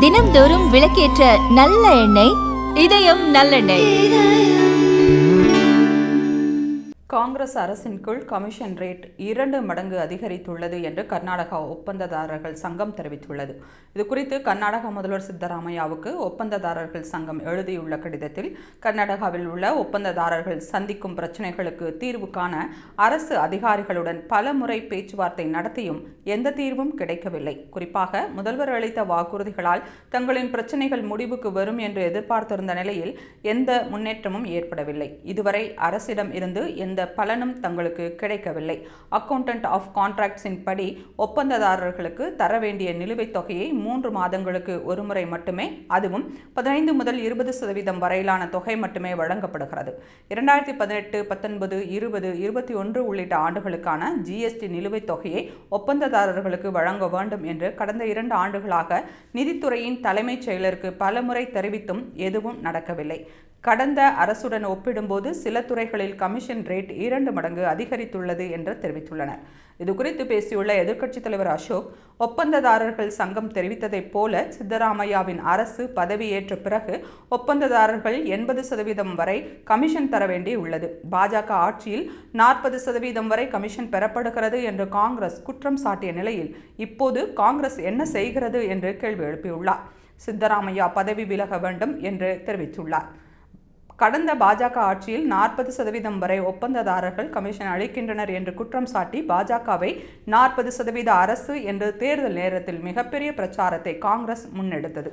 தினம்தோறும் விளக்கேற்ற நல்ல எண்ணெய் இதயம் நல்லெண்ணெய். காங்கிரஸ் அரசின் கீழ் கமிஷன் ரேட் 2 மடங்கு அதிகரித்துள்ளது என்று கர்நாடகா ஒப்பந்ததாரர்கள் சங்கம் தெரிவித்துள்ளது. இதுகுறித்து கர்நாடக முதல்வர் சித்தராமையாவுக்கு ஒப்பந்ததாரர்கள் சங்கம் எழுதியுள்ள கடிதத்தில், கர்நாடகாவில் உள்ள ஒப்பந்ததாரர்கள் சந்திக்கும் பிரச்சினைகளுக்கு தீர்வு காண அரசு அதிகாரிகளுடன் பல முறை பேச்சுவார்த்தை நடத்தியும் எந்த தீர்வும் கிடைக்கவில்லை. குறிப்பாக முதல்வர் அளித்த வாக்குறுதிகளால் தங்களின் பிரச்சினைகள் முடிவுக்கு வரும் என்று எதிர்பார்த்திருந்த நிலையில் எந்த முன்னேற்றமும் ஏற்படவில்லை. இதுவரை அரசிடம் இருந்து எந்த பலனும் தங்களுக்கு கிடைக்கவில்லை. அக்கவுண்டன்ட் ஆஃப் கான்ட்ராக்ட்ஸின் படி ஒப்பந்ததாரர்களுக்கு தர வேண்டிய நிலுவைத் தொகையை 3 மாதங்களுக்கு ஒருமுறை மட்டுமே, அதுவும் 15 முதல் 20% வரையிலான தொகை மட்டுமே வழங்கப்படுகிறது. 2018, 19, 20, 21 உள்ளிட்ட ஆண்டுகளுக்கான ஜிஎஸ்டி நிலுவைத் தொகையை ஒப்பந்ததாரர்களுக்கு வழங்க வேண்டும் என்று கடந்த 2 ஆண்டுகளாக நிதித்துறையின் தலைமைச் செயலருக்கு பலமுறை தெரிவித்தும் எதுவும் நடக்கவில்லை. கடந்த அரசுடன் ஒப்பிடும்போது சில துறைகளில் கமிஷன் ரேட் 2 மடங்கு அதிகரித்துள்ளது என்று தெரிவித்துள்ளனர். இதுகுறித்து பேசியுள்ள எதிர்க்கட்சித் தலைவர் அசோக், ஒப்பந்ததாரர்கள் சங்கம் தெரிவித்ததைப் போல சித்தராமையாவின் அரசு பதவியேற்ற பிறகு ஒப்பந்ததாரர்கள் 80% வரை கமிஷன் தர வேண்டி உள்ளது. பாஜக ஆட்சியில் 40% வரை கமிஷன் பெறப்படுகிறது என்று காங்கிரஸ் குற்றம் சாட்டிய நிலையில் இப்போது காங்கிரஸ் என்ன செய்கிறது என்று கேள்வி எழுப்பியுள்ளார். சித்தராமையா பதவி விலக வேண்டும் என்று தெரிவித்துள்ளார். கடந்த பாஜக ஆட்சியில் 40% வரை ஒப்பந்ததாரர்கள் கமிஷன் அளிக்கின்றனர் என்று குற்றம் சாட்டி பாஜகவை 40% அரசு என்று தேர்தல் நேரத்தில் மிகப்பெரிய பிரச்சாரத்தை காங்கிரஸ் முன்னெடுத்தது.